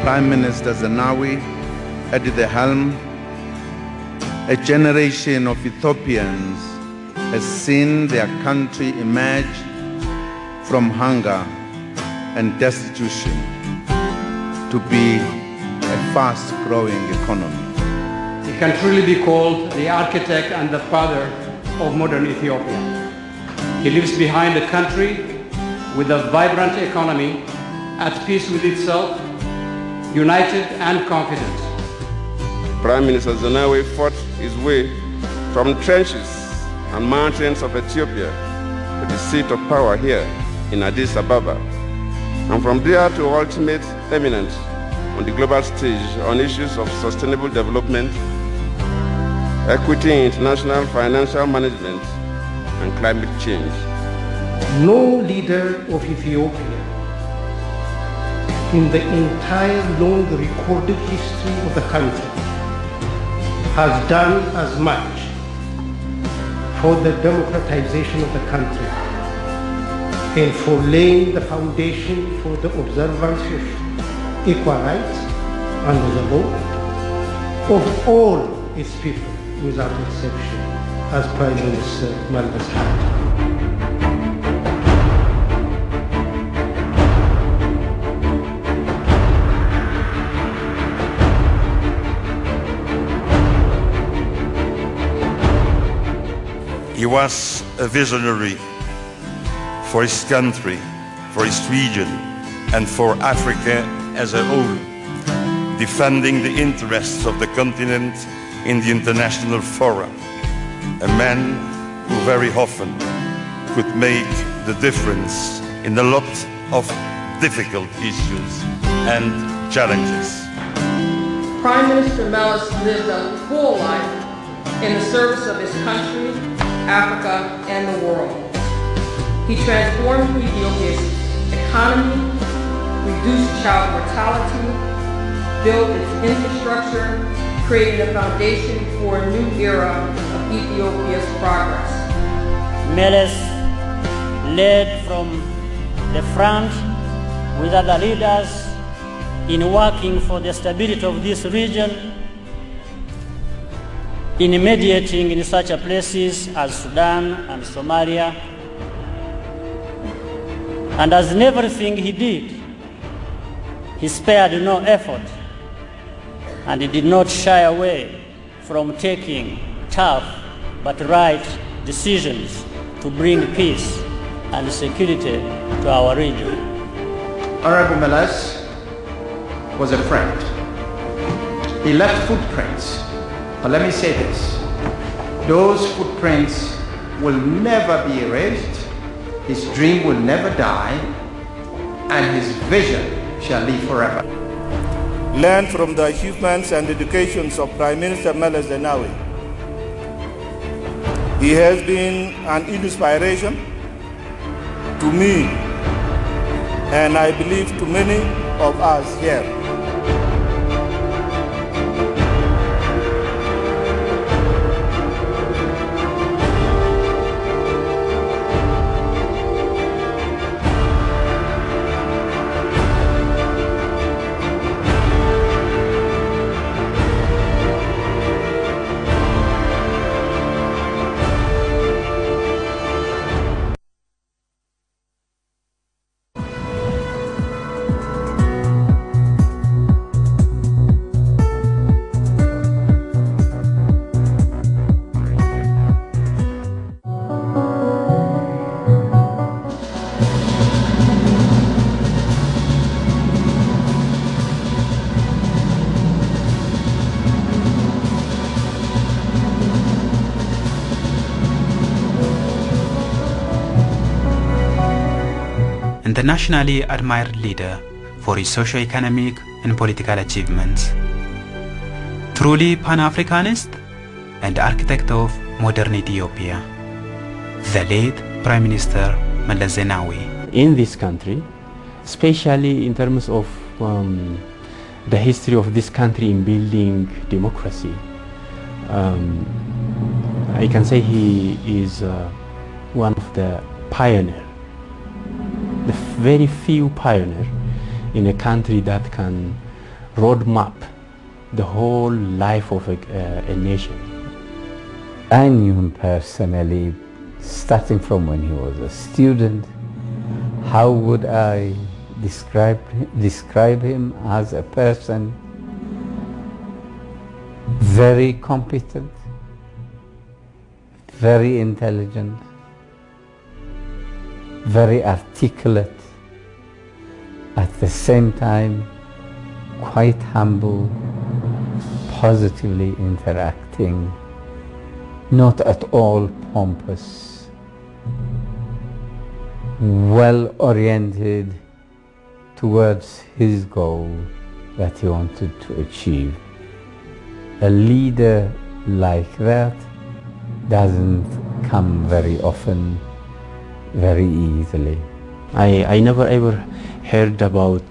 Prime Minister Zenawi at the helm, a generation of Ethiopians has seen their country emerge from hunger and destitution to be a fast-growing economy. He can truly be called the architect and the father of modern Ethiopia. He leaves behind a country with a vibrant economy, at peace with itself, united and confident. Prime Minister Zenawi fought his way from the trenches and mountains of Ethiopia to the seat of power here in Addis Ababa, and from there to ultimate eminence on the global stage on issues of sustainable development, equity, international financial management, and climate change. No leader of Ethiopia in the entire long recorded history of the country has done as much for the democratization of the country and for laying the foundation for the observance of equal rights under the law of all its people without exception, as Prime Minister Maldas had. He was a visionary for his country, for his region, and for Africa as a whole, defending the interests of the continent in the international fora. A man who very often could make the difference in a lot of difficult issues and challenges. Prime Minister Meles lived a full life in the service of his country, Africa, and the world. He transformed Ethiopia's economy, reduced child mortality, built its infrastructure, creating a foundation for a new era of Ethiopia's progress. Meles led from the front with other leaders in working for the stability of this region, in mediating in such places as Sudan and Somalia. And as in everything he did, he spared no effort, and he did not shy away from taking tough but right decisions to bring peace and security to our region. Honorable Meles was a friend. He left footprints, but let me say this, those footprints will never be erased, his dream will never die, and his vision shall live forever. Learn from the achievements and dedications of Prime Minister Meles Zenawi. He has been an inspiration to me, and I believe to many of us here. Internationally admired leader for his socio-economic and political achievements. Truly Pan-Africanist and architect of modern Ethiopia, the late Prime Minister Meles Zenawi. In this country, especially in terms of the history of this country in building democracy, I can say he is one of the pioneers, the very few pioneers in a country that can roadmap the whole life of a nation. I knew him personally, starting from when he was a student. How would I describe him as a person? Very competent, very intelligent, very articulate, at the same time quite humble, positively interacting, not at all pompous, well oriented towards his goal that he wanted to achieve. A leader like that doesn't come very often, very easily. I never ever heard about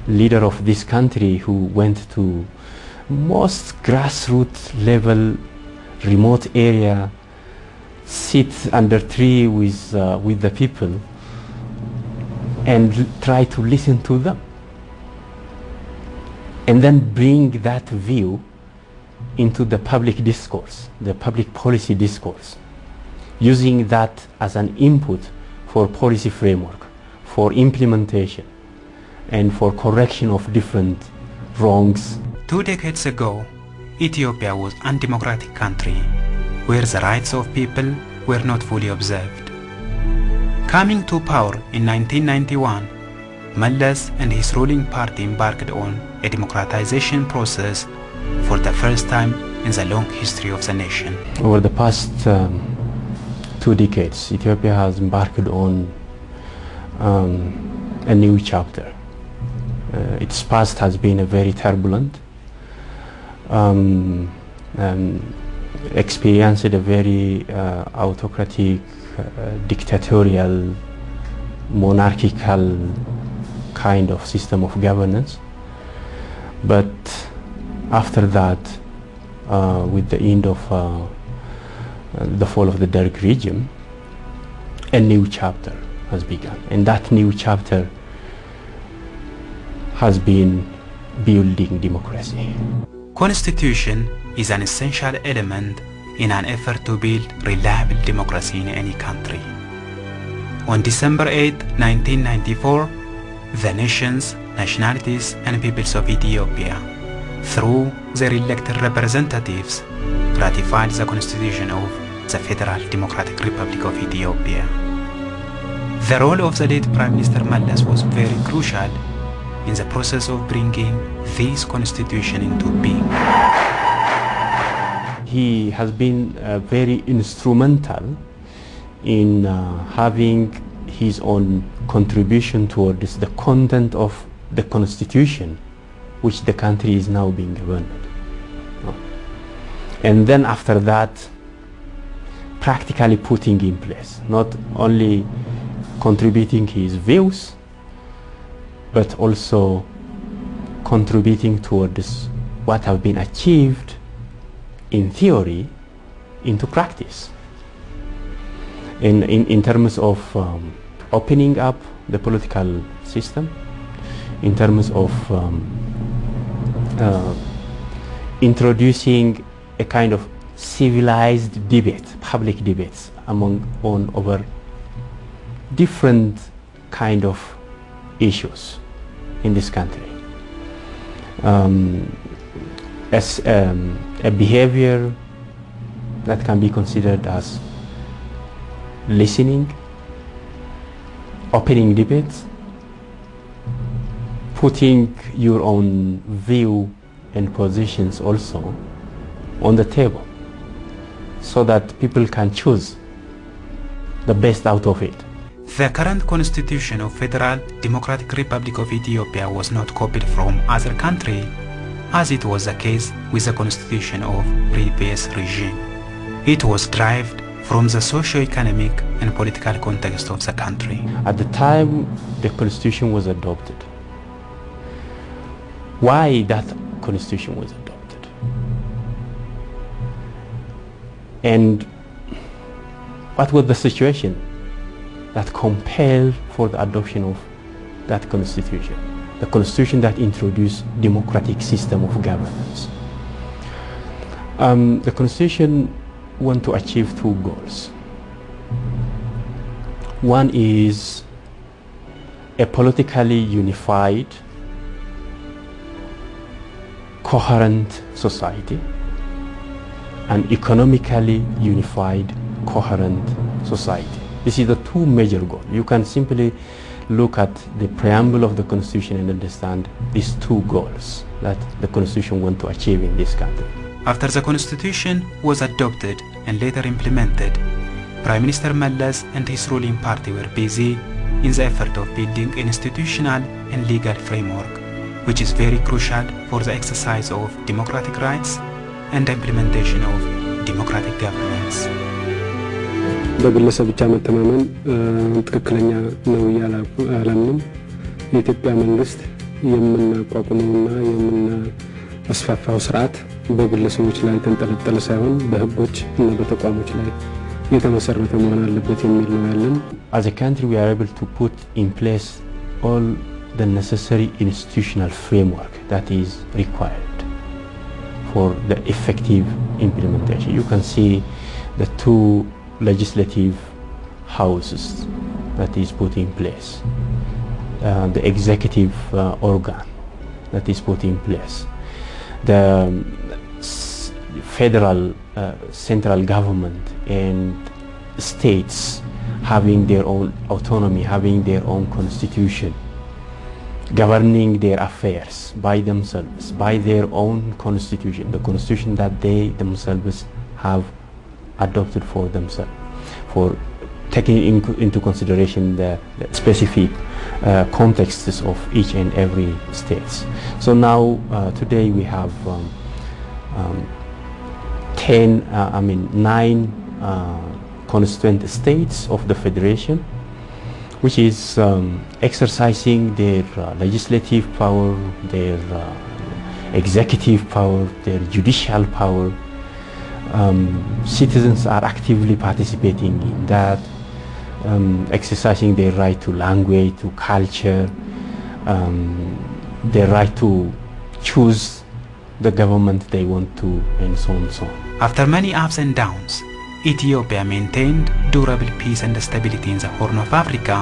leader of this country who went to most grassroots level, remote area, sit under tree with the people and try to listen to them, and then bring that view into the public discourse, the public policy discourse, using that as an input for policy framework, for implementation, and for correction of different wrongs. 2 decades ago, Ethiopia was an undemocratic country where the rights of people were not fully observed. Coming to power in 1991, Mallas and his ruling party embarked on a democratization process for the first time in the long history of the nation. Over the past 2 decades, Ethiopia has embarked on a new chapter. Its past has been a very turbulent, experienced a very autocratic, dictatorial, monarchical kind of system of governance. But after that, with the end of the fall of the Derg regime, a new chapter has begun, and that new chapter has been building democracy. Constitution is an essential element in an effort to build reliable democracy in any country. On December 8, 1994, the nations, nationalities and peoples of Ethiopia, through their elected representatives, ratified the Constitution of the Federal Democratic Republic of Ethiopia. The role of the late Prime Minister Mallas was very crucial in the process of bringing this constitution into being. He has been very instrumental in having his own contribution towards the content of the constitution which the country is now being governed. And then after that, practically putting in place, not only contributing his views, but also contributing towards what have been achieved in theory into practice. In terms of opening up the political system, in terms of introducing a kind of civilized debate, public debates over different kind of issues in this country. As a behavior that can be considered as listening, opening debates, putting your own view and positions also on the table so that people can choose the best out of it. The current constitution of Federal Democratic Republic of Ethiopia was not copied from other countries, as it was the case with the constitution of previous regime. It was derived from the socio-economic and political context of the country. At the time the constitution was adopted, why that constitution was adopted, and what was the situation that compelled for the adoption of that constitution. the constitution that introduced democratic system of governance. The constitution wants to achieve two goals. One is a politically unified, coherent society, an economically unified, coherent society. This is the two major goals. You can simply look at the preamble of the Constitution and understand these two goals that the Constitution wants to achieve in this country. After the Constitution was adopted and later implemented, Prime Minister Mallas and his ruling party were busy in the effort of building an institutional and legal framework, which is very crucial for the exercise of democratic rights and the implementation of democratic governance. በግለሰብ ብቻ መተማመን ትክክለኛ ነው ያላልንም። የኢትዮጵያ መንግስት የምናቋቁመውና የምናስፋፋው ስርዓት በግለሰቦች ላይ ተንጠለጠለ ሳይሆን በህጎች እና በተቋሞች ላይ የተመሰረተ መሆን አለበት የሚል ነው ያለን። As a country, we are able to put in place all the necessary institutional framework that is required for the effective implementation. You can see the two legislative houses that is put in place, the executive organ that is put in place, the federal central government and states having their own autonomy, having their own constitution, governing their affairs by themselves, by their own constitution, the constitution that they themselves have adopted for themselves, for taking into consideration the specific contexts of each and every states. So now today we have 9 constituent states of the federation, which is exercising their legislative power, their executive power, their judicial power. Citizens are actively participating in that, exercising their right to language, to culture, their right to choose the government they want to, and so on and so on. After many ups and downs, Ethiopia maintained durable peace and stability in the Horn of Africa,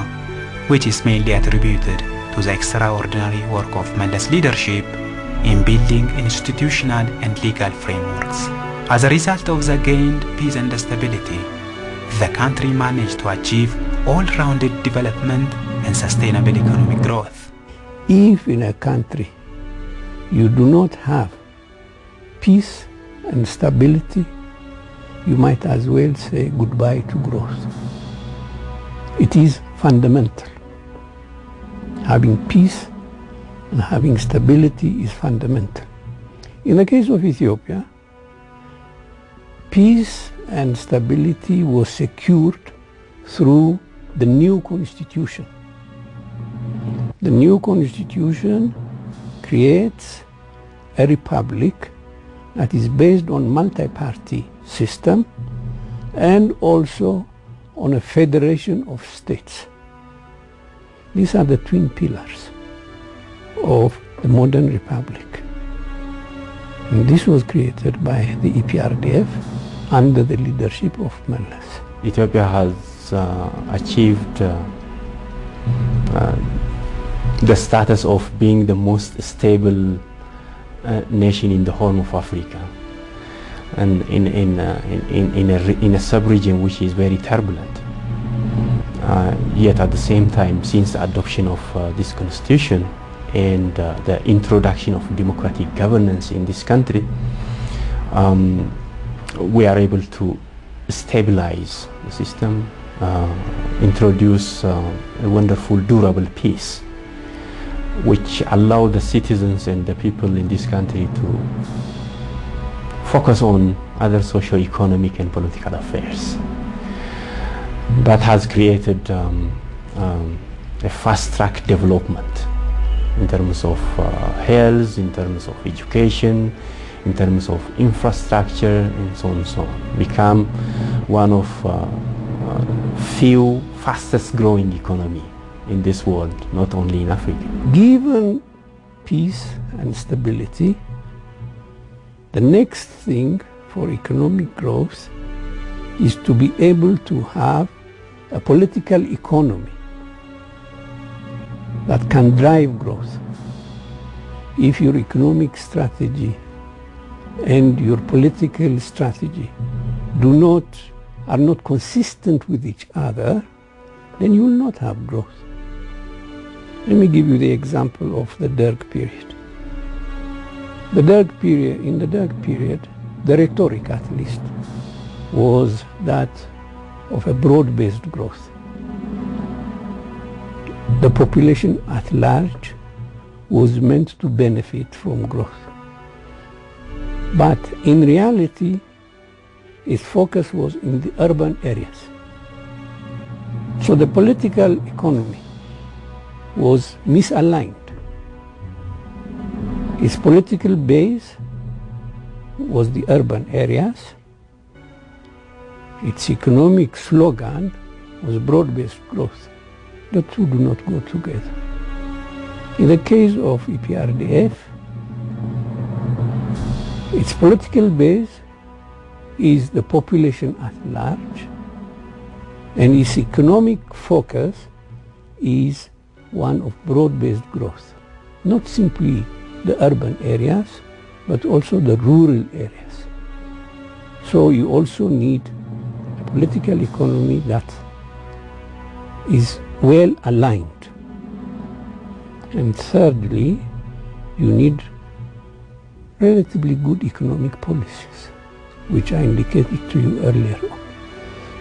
which is mainly attributed to the extraordinary work of Mallas' leadership in building institutional and legal frameworks. As a result of the gained peace and stability, the country managed to achieve all-rounded development and sustainable economic growth. If in a country you do not have peace and stability, you might as well say goodbye to growth. It is fundamental. Having peace and having stability is fundamental. In the case of Ethiopia, peace and stability was secured through the new constitution. The new constitution creates a republic that is based on multi-party system and also on a federation of states. These are the twin pillars of the modern republic. And this was created by the EPRDF under the leadership of Mallas. Ethiopia has achieved the status of being the most stable nation in the Horn of Africa, and in a sub-region which is very turbulent. Yet at the same time, since the adoption of this constitution and the introduction of democratic governance in this country, we are able to stabilize the system, introduce a wonderful durable peace, which allow the citizens and the people in this country to focus on other socio-economic and political affairs. That has created a fast-track development in terms of health, in terms of education, in terms of infrastructure, and so on and so on. Become one of few fastest growing economy in this world, not only in Africa. Given peace and stability, the next thing for economic growth is to be able to have a political economy that can drive growth. If your economic strategy and your political strategy are not consistent with each other, then you will not have growth. Let me give you the example of the Derg period. In the Derg period, the rhetoric at least was that of a broad-based growth. The population at large was meant to benefit from growth. But in reality, its focus was in the urban areas. So the political economy was misaligned. Its political base was the urban areas. Its economic slogan was broad-based growth. The two do not go together. In the case of EPRDF, its political base is the population at large, and its economic focus is one of broad-based growth, not simply the urban areas, but also the rural areas. So you also need a political economy that is well aligned. And thirdly, you need relatively good economic policies, which I indicated to you earlier on.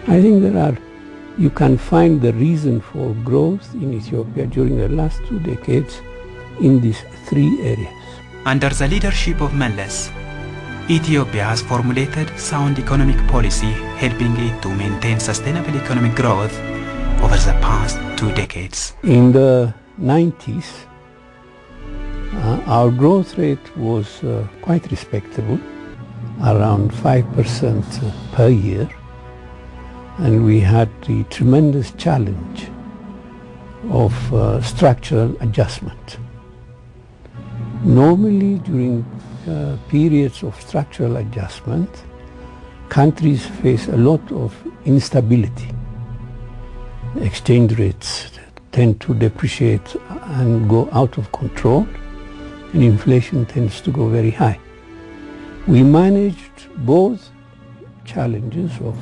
I think you can find the reason for growth in Ethiopia during the last 2 decades in these 3 areas. Under the leadership of Meles, Ethiopia has formulated sound economic policy helping it to maintain sustainable economic growth over the past 2 decades. In the 90s, our growth rate was quite respectable, around 5% per year, and we had the tremendous challenge of structural adjustment. Normally, during periods of structural adjustment, countries face a lot of instability. Exchange rates tend to depreciate and go out of control, and inflation tends to go very high. We managed both challenges of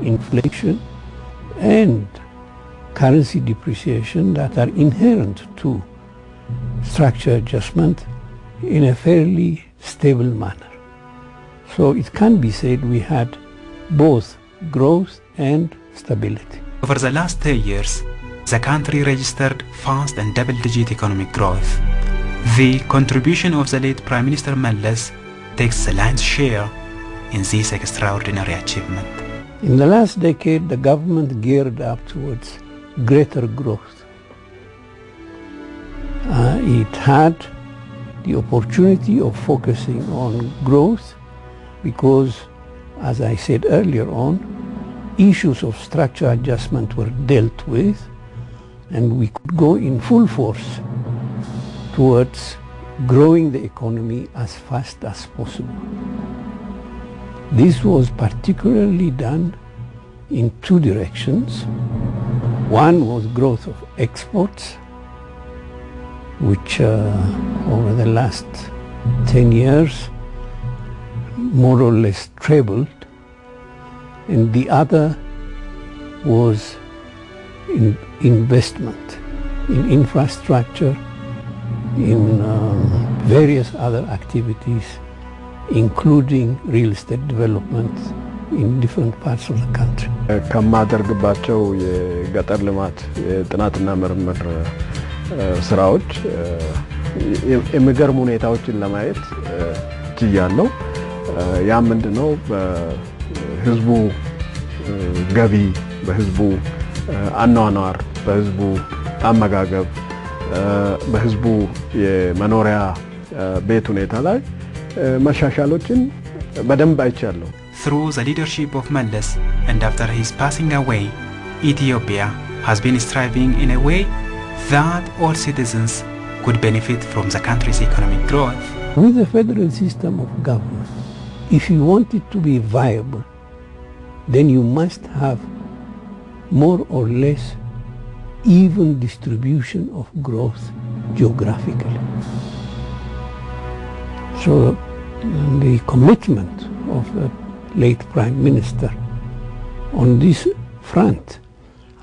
inflation and currency depreciation that are inherent to structural adjustment in a fairly stable manner. So it can be said we had both growth and stability. Over the last 10 years, the country registered fast and double-digit economic growth. The contribution of the late Prime Minister Meles takes the lion's share in this extraordinary achievement. In the last decade, the government geared up towards greater growth. It had the opportunity of focusing on growth because, as I said earlier on, issues of structural adjustment were dealt with, and we could go in full force towards growing the economy as fast as possible. This was particularly done in 2 directions. One was growth of exports, which over the last 10 years more or less trebled, and the other was in investment in infrastructure, in various other activities, including real estate development in different parts of the country. ከማደርግባቸው የገጠር ልማት የጥናትና ምርምር ስራዎች የሚገርሙ ሁኔታዎችን ለማየት ችያለሁ። ያ ምንድነው? በህዝቡ ገቢ፣ በህዝቡ አኗኗር፣ በህዝቡ አመጋገብ፣ በህዝቡ የመኖሪያ ቤት ሁኔታ ላይ መሻሻሎችን በደንብ አይቻለሁ። Through the leadership of Meles and after his passing away, Ethiopia has been striving in a way that all citizens could benefit from the country's economic growth. With a federal system of government, if you want it to be viable, then you must have more or less even distribution of growth geographically. So the commitment of the late Prime Minister on this front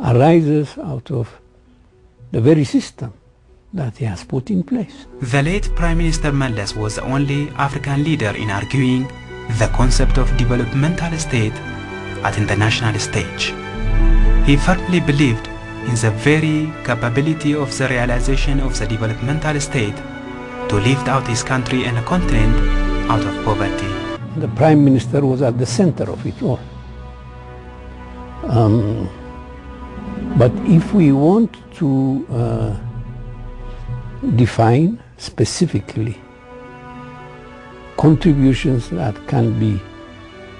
arises out of the very system that he has put in place. The late Prime Minister Mallas was the only African leader in arguing the concept of developmental state at international stage. He firmly believed in the very capability of the realization of the developmental state to lift out his country and a continent out of poverty. The Prime Minister was at the center of it all. But if we want to define specifically contributions that can be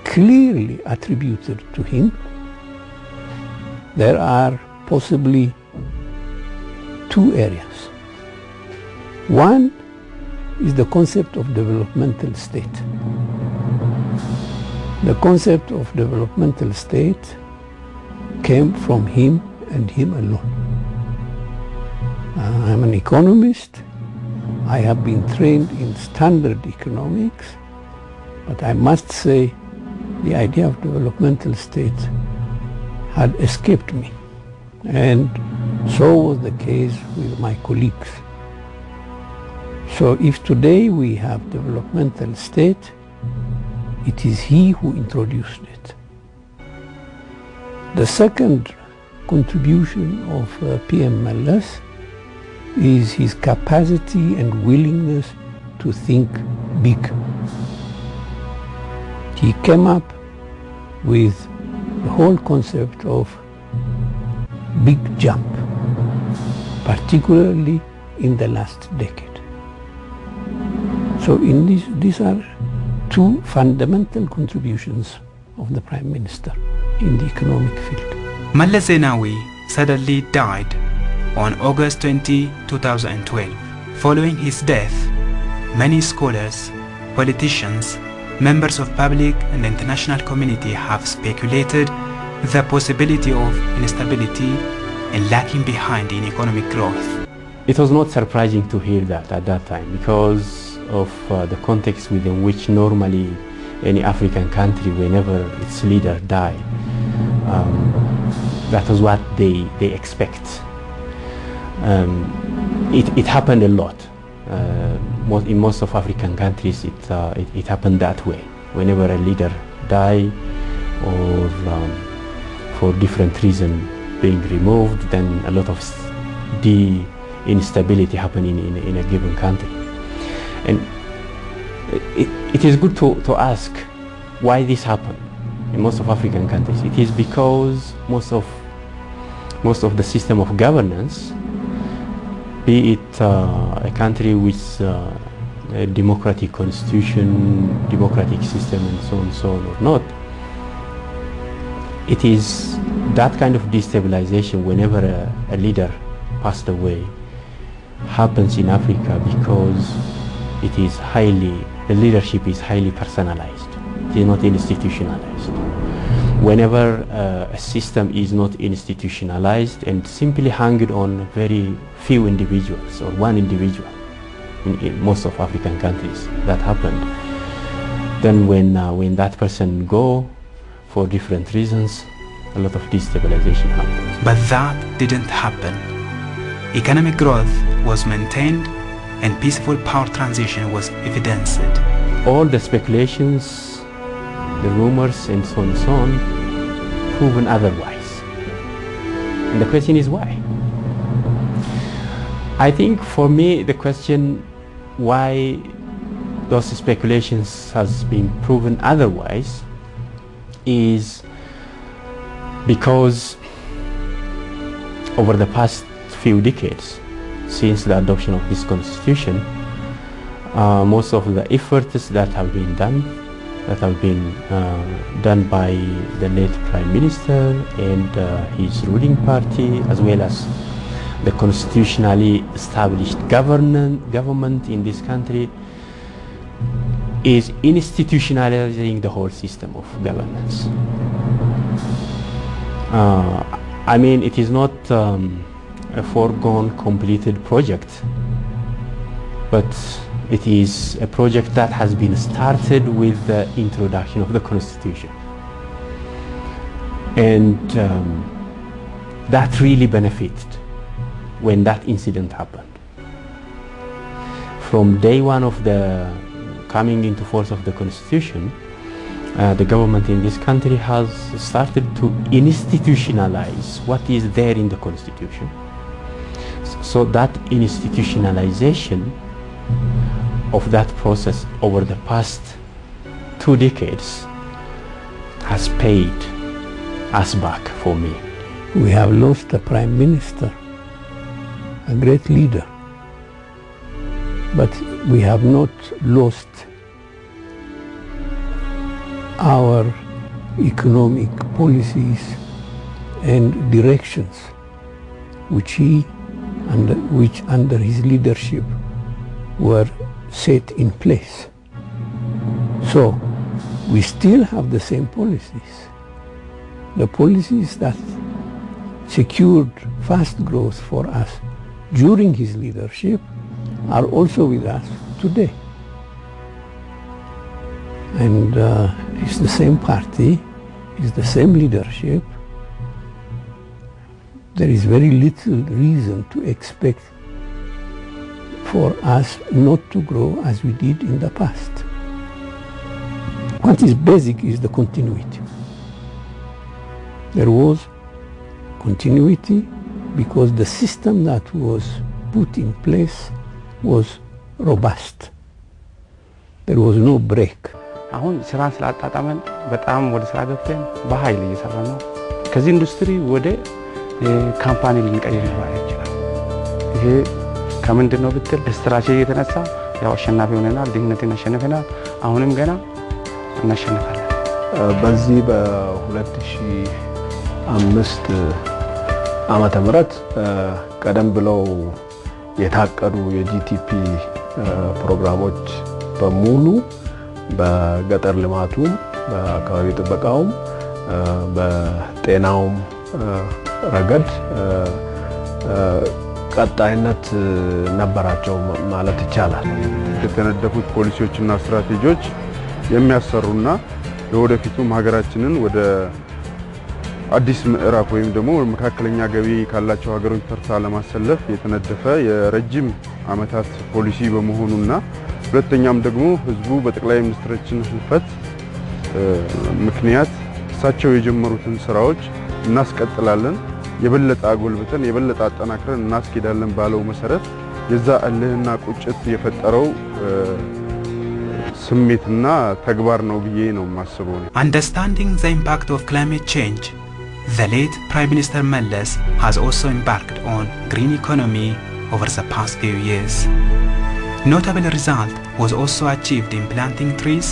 clearly attributed to him, there are possibly two areas. One is the concept of developmental state. The concept of developmental state came from him and him alone. I'm an economist. I have been trained in standard economics, but I must say the idea of developmental state had escaped me, and so was the case with my colleagues. So if today we have developmental state, it is he who introduced it. The second contribution of PM Mallas is his capacity and willingness to think big. He came up with the whole concept of big jump, particularly in the last decade. So in these are two fundamental contributions of the Prime Minister in the economic field. Mallas Zenawi suddenly died on August 20, 2012. Following his death, many scholars, politicians, members of public and international community have speculated the possibility of instability and lagging behind in economic growth. It was not surprising to hear that at that time because of the context within which normally any African country, whenever its leader died, that was what they expect. It happened a lot. In most of African countries, it happened that way. Whenever a leader died or for different reasons being removed, then a lot of instability happened in a given country. And it is good to ask why this happened in most of African countries. It is because most of the system of governance, be it a country with a democratic constitution, democratic system, and so on or not, it is that kind of destabilization whenever a leader passed away happens in Africa because the leadership is highly personalized. It is not institutionalized. Whenever a system is not institutionalized and simply hanged on very few individuals or one individual, in most of African countries that happened, then when that person go for different reasons, a lot of destabilization happens. But that didn't happen. Economic growth was maintained and peaceful power transition was evidenced. All the speculations, the rumors, and so on, proven otherwise. And the question is why? I think for me the question why those speculations has been proven otherwise is because over the past few decades since the adoption of this constitution, most of the efforts that have been done by the late Prime Minister and his ruling party, as well as the constitutionally established government in this country is institutionalizing the whole system of governance. I mean, it is not a foregone, completed project, but it is a project that has been started with the introduction of the Constitution. And that really benefited when that incident happened. From day one of the coming into force of the Constitution, the government in this country has started to institutionalize what is there in the Constitution. So that institutionalization of that process over the past 2 decades has paid us back for me. We have lost a prime minister, a great leader, but we have not lost our economic policies and directions which under his leadership were set in place. So we still have the same policies. The policies that secured fast growth for us during his leadership are also with us today. And it's the same party, it's the same leadership. There is very little reason to expect for us not to grow as we did in the past. What is basic is the continuity. There was continuity because the system that was put in place was robust. There was no break. አሁን ስራን ስላጣጣመን በጣም ወደ ስራ ገብተን በኃይል እየሰራን ነው። ከዚህ ኢንዱስትሪ ወደ ካምፓኒ ልንቀይር ይችላል። ይሄ ከምንድን ነው ብትል ስትራቴጂ የተነሳ ያው አሸናፊ ሆነናል፣ ድህነትን አሸንፈናል። አሁንም ገና እናሸንፋለን። በዚህ በ2005 ዓመተ ምህረት ቀደም ብለው የታቀዱ የጂቲፒ ፕሮግራሞች በሙሉ በገጠር ልማቱም በአካባቢ ጥበቃውም በጤናውም ረገድ ቀጣይነት ነበራቸው ማለት ይቻላል። የተነደፉት ፖሊሲዎችና ስትራቴጂዎች የሚያሰሩና ለወደፊቱም ሀገራችንን ወደ አዲስ ምዕራፍ ወይም ደግሞ መካከለኛ ገቢ ካላቸው ሀገሮች ተርታ ለማሰለፍ የተነደፈ የረጅም ዓመታት ፖሊሲ በመሆኑና ሁለተኛም ደግሞ ህዝቡ በጠቅላይ ሚኒስትራችን ህልፈት ምክንያት እሳቸው የጀመሩትን ስራዎች እናስቀጥላለን፣ የበለጠ አጎልብተን የበለጠ አጠናክረን እናስኬዳለን ባለው መሰረት የዛ እልህና ቁጭት የፈጠረው ስሜትና ተግባር ነው ብዬ ነው የማስበው። Understanding the impact of climate change, the late Prime Minister Mallas has also embarked on green economy over the past few years. Notable result was also achieved in planting trees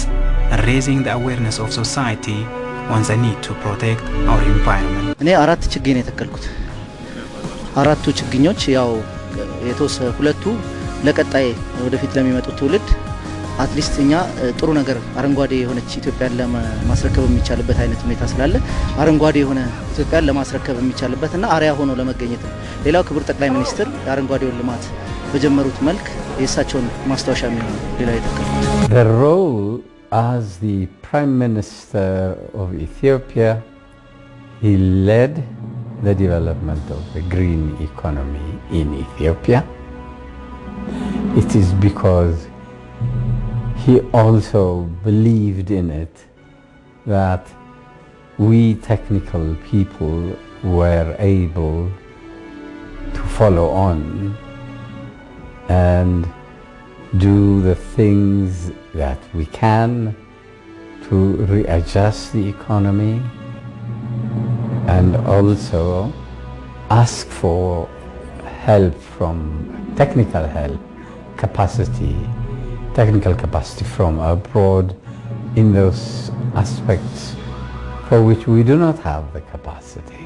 and raising the awareness of society on the need to protect our environment. እኔ 4 ችግኝ ነው የተከልኩት። 4ቱ ችግኞች ያው ሁለቱ ለቀጣይ ወደፊት ለሚመጡት ትውልድ አትሊስት እኛ ጥሩ ነገር አረንጓዴ የሆነች ኢትዮጵያን ለማስረከብ የሚቻልበት አይነት ሁኔታ ስላለ አረንጓዴ የሆነ ኢትዮጵያን ለማስረከብ የሚቻልበትና አሪያ ሆኖ ለመገኘት ነው። ሌላው ክቡር ጠቅላይ ሚኒስትር አረንጓዴውን ልማት በጀመሩት መልክ የእሳቸውን ማስታወሻ የሚሆን ሌላ የተከልኩት። The role as the Prime Minister of Ethiopia, he led the development of the green economy in Ethiopia. It is because he also believed in it that we technical people were able to follow on and do the things that we can to readjust the economy and also ask for help from technical help, technical capacity from abroad in those aspects for which we do not have the capacity.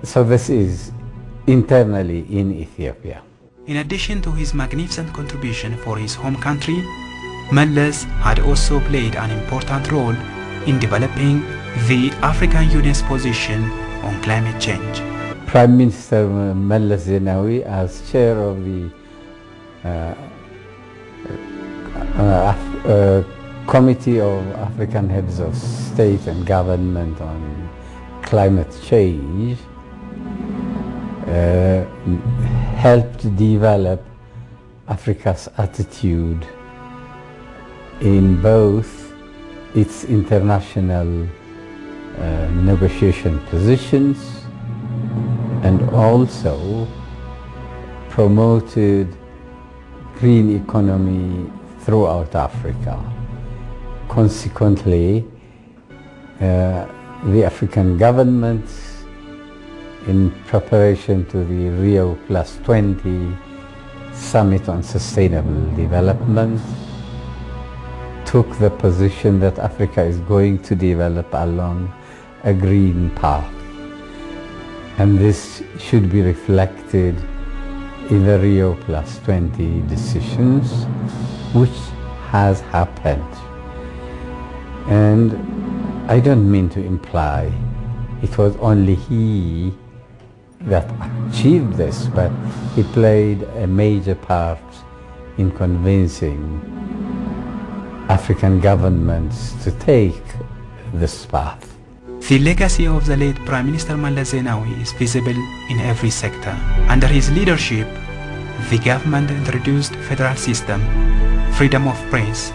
So this is internally in Ethiopia. In addition to his magnificent contribution for his home country, Meles had also played an important role in developing the African Union's position on climate change. Prime Minister Meles Zenawi, as chair of the Committee of African Heads of State and Government on Climate Change, helped develop Africa's attitude in both its international negotiation positions and also promoted green economy throughout Africa. Consequently, the African governments, in preparation to the Rio +20 Summit on Sustainable Development, took the position that Africa is going to develop along a green path. And this should be reflected in the Rio +20 decisions, which has happened. And I don't mean to imply it was only he that achieved this, but he played a major part in convincing African governments to take this path. The legacy of the late Prime Minister Meles Zenawi is visible in every sector. Under his leadership, the government introduced federal system, freedom of press,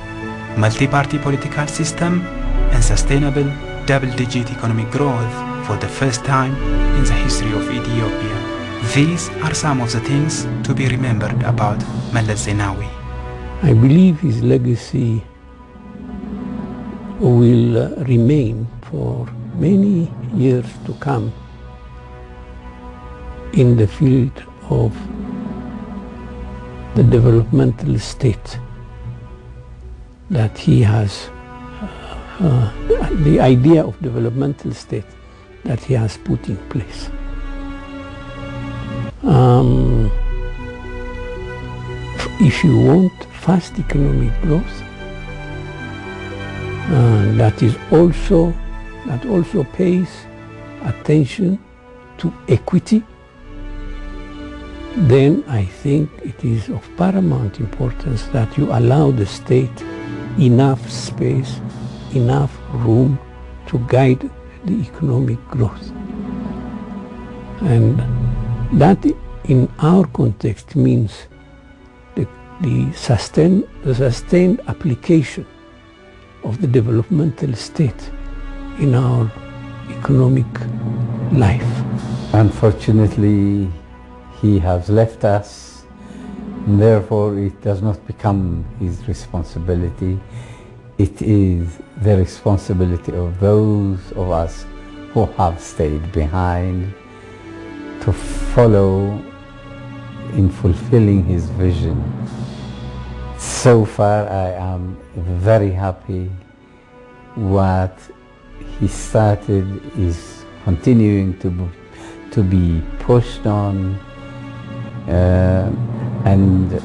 multi-party political system, and sustainable double-digit economic growth for the first time in the history of Ethiopia. These are some of the things to be remembered about Meles Zenawi. I believe his legacy will remain for many years to come in the field of the developmental state that he has, the idea of developmental state that he has put in place. If you want fast economic growth, that also pays attention to equity, then I think it is of paramount importance that you allow the state enough space, enough room to guide the economic growth. And that in our context means the sustained application of the developmental state in our economic life. Unfortunately, he has left us, and therefore it does not become his responsibility. It is the responsibility of those of us who have stayed behind to follow in fulfilling his vision. So far, I am very happy. What he started is continuing to be pushed on, and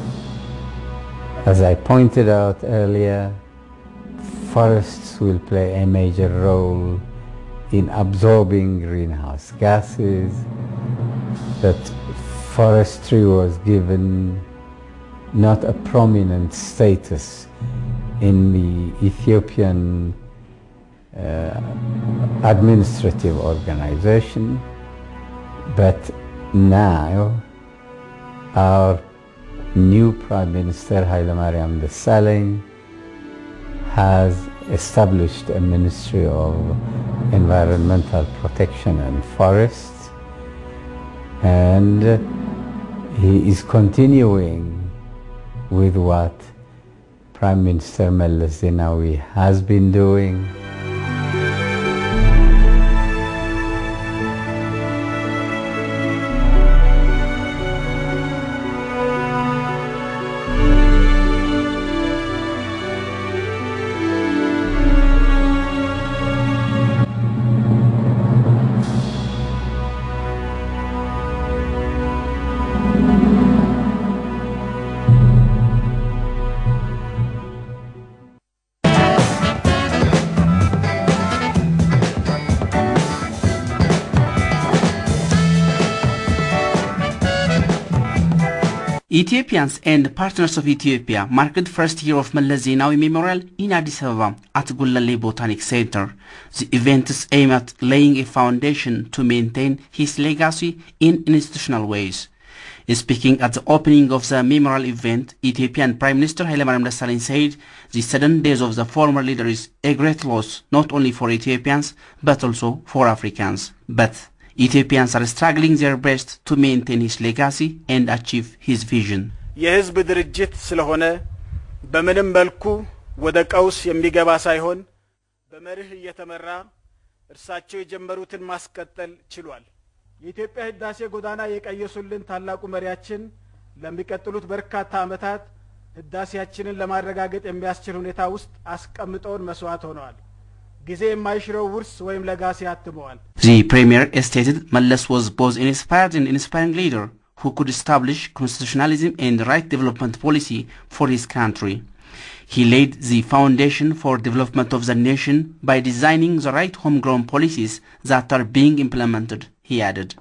as I pointed out earlier, forests will play a major role in absorbing greenhouse gases, that forestry was given not a prominent status in the Ethiopian administrative organization, but now our new Prime Minister Haile Mariam Desalegn has established a Ministry of Environmental Protection and Forests, and he is continuing with what Prime Minister Meles Zenawi has been doing. Ethiopians and partners of Ethiopia marked first year of Mallas Zenawi Memorial in Addis Ababa at Gulale Botanic Center. The events aim at laying a foundation to maintain his legacy in institutional ways. Speaking at the opening of the memorial event, Ethiopian Prime Minister Haile Mariam Desalegn said the sudden death of the former leader is a great loss not only for Ethiopians but also for Africans. But Ethiopians are struggling their best to maintain his legacy and achieve his vision. የህዝብ ድርጅት ስለሆነ በምንም መልኩ ወደ ቀውስ የሚገባ ሳይሆን በመርህ እየተመራ እርሳቸው የጀመሩትን ማስቀጠል ችሏል። የኢትዮጵያ ህዳሴ ጎዳና የቀየሱልን ታላቁ መሪያችን ለሚቀጥሉት በርካታ ዓመታት ህዳሴያችንን ለማረጋገጥ የሚያስችል ሁኔታ ውስጥ አስቀምጠውን መስዋዕት ሆነዋል። The Premier stated Mallas was both an inspired and inspiring leader who could establish constitutionalism and right development policy for his country. He laid the foundation for development of the nation by designing the right homegrown policies that are being implemented, he added.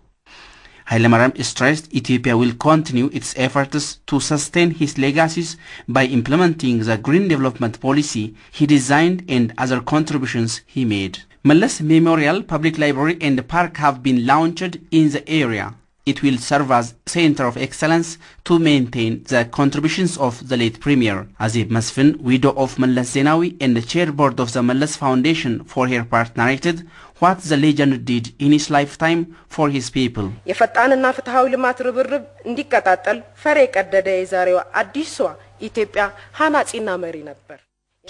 Haile Mariam stressed Ethiopia will continue its efforts to sustain his legacies by implementing the green development policy he designed and other contributions he made. Mallas Memorial Public Library and Park have been launched in the area. It will serve as center of excellence to maintain the contributions of the late Premier. Azib Masfin, widow of Mallas Zenawi and the chairboard of the Mallas Foundation, for her part narrated what the legend did in his lifetime for his people. የፈጣንና ፍትሃዊ ልማት ርብርብ እንዲቀጣጠል ፈር የቀደደ የዛሬው አዲሷ ኢትዮጵያ ሐናጺና መሪ ነበር።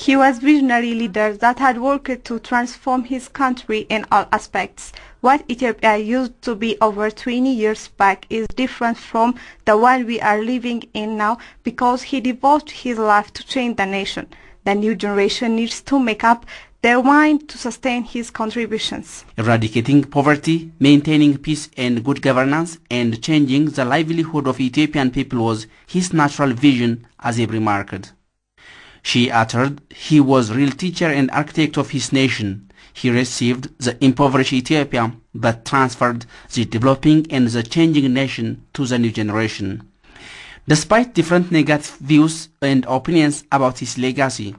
He was visionary leader that had worked to transform his country in all aspects. What Ethiopia used to be over 20 years back is different from the one we are living in now because he devoted his life to change the nation. The new generation needs to make up their mind to sustain his contributions. Eradicating poverty, maintaining peace and good governance, and changing the livelihood of Ethiopian people was his natural vision, as he remarked. She uttered he was real teacher and architect of his nation. He received the impoverished Ethiopia but transferred the developing and the changing nation to the new generation. Despite different negative views and opinions about his legacy,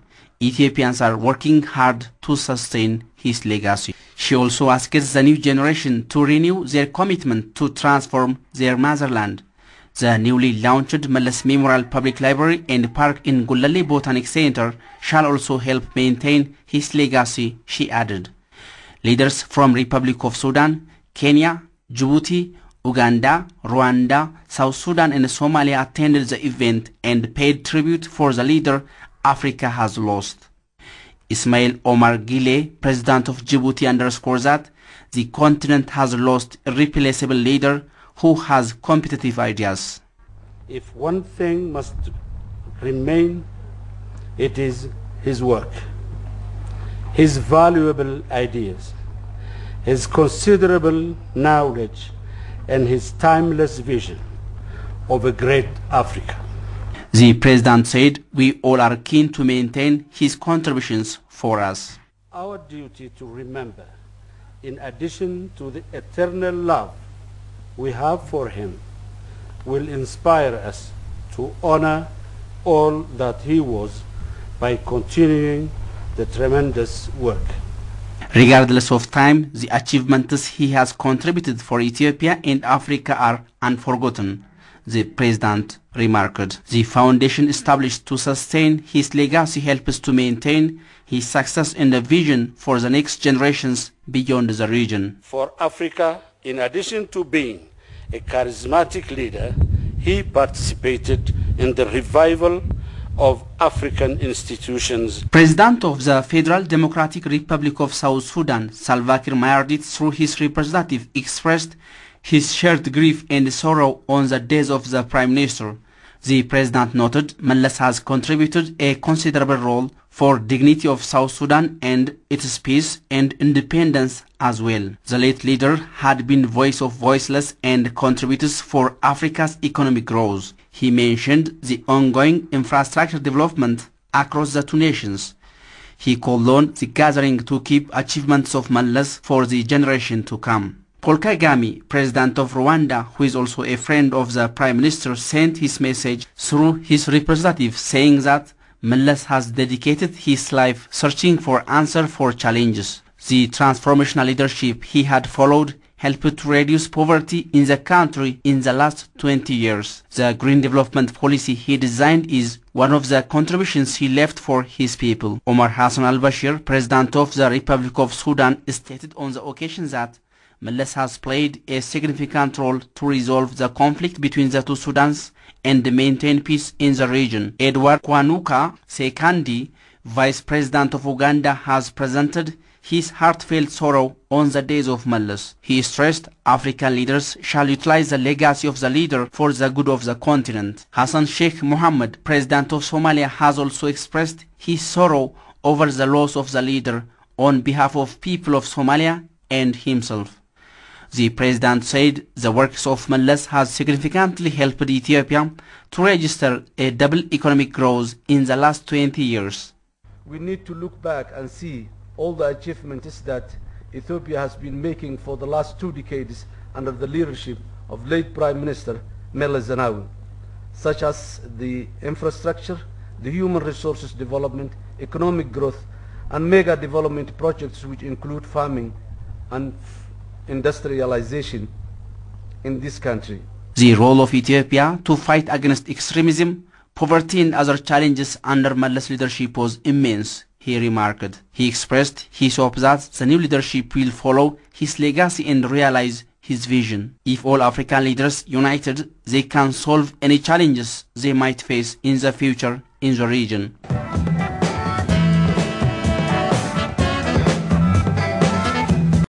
Ethiopians are working hard to sustain his legacy. She also asked the new generation to renew their commitment to transform their motherland. The newly launched Mallas Memorial Public Library and Park in Gulale Botanic Center shall also help maintain his legacy, she added. Leaders from Republic of Sudan, Kenya, Djibouti, Uganda, Rwanda, South Sudan and Somalia attended the event and paid tribute for the leader Africa has lost. Ismail Omar Gile, president of Djibouti, underscores that the continent has lost a irreplaceable leader who has competitive ideas. If one thing must remain, it is his work, his valuable ideas, his considerable knowledge, and his timeless vision of a great Africa. The president said, "We all are keen to maintain his contributions for us." Our duty to remember, in addition to the eternal love we have for him, will inspire us to honor all that he was by continuing the tremendous work. Regardless of time, the achievements he has contributed for Ethiopia and Africa are unforgotten, the president remarked. The foundation established to sustain his legacy helps to maintain his success and the vision for the next generations beyond the region. For Africa, in addition to being a charismatic leader, he participated in the revival of African institutions. President of the Federal Democratic Republic of South Sudan, Salva Kiir Mayardit, through his representative, expressed his shared grief and sorrow on the death of the Prime Minister. The President noted Mallas has contributed a considerable role for dignity of South Sudan and its peace and independence as well. The late leader had been voice of voiceless and contributors for Africa's economic growth. He mentioned the ongoing infrastructure development across the two nations. He called on the gathering to keep achievements of Mallas for the generation to come. Paul Kagame, president of Rwanda, who is also a friend of the prime minister, sent his message through his representative saying that Meles has dedicated his life searching for answers for challenges. The transformational leadership he had followed helped to reduce poverty in the country in the last 20 years. The green development policy he designed is one of the contributions he left for his people. Omar Hassan al-Bashir, president of the Republic of Sudan, stated on the occasion that Meles has played a significant role to resolve the conflict between the two Sudans and maintain peace in the region. Edward Kwanuka Sekandi, vice president of Uganda, has presented his heartfelt sorrow on the days of Meles. He stressed African leaders shall utilize the legacy of the leader for the good of the continent. Hassan Sheikh Mohammed, president of Somalia, has also expressed his sorrow over the loss of the leader on behalf of people of Somalia and himself. The president said the works of Meles has significantly helped Ethiopia to register a double economic growth in the last 20 years. We need to look back and see all the achievements that Ethiopia has been making for the last 2 decades under the leadership of late Prime Minister Meles Zenawi, such as the infrastructure, the human resources development, economic growth, and mega development projects which include farming and industrialization in this country. The role of Ethiopia to fight against extremism, poverty and other challenges under Meles' leadership was immense, he remarked. He expressed his hope that the new leadership will follow his legacy and realize his vision. If all African leaders united, they can solve any challenges they might face in the future in the region.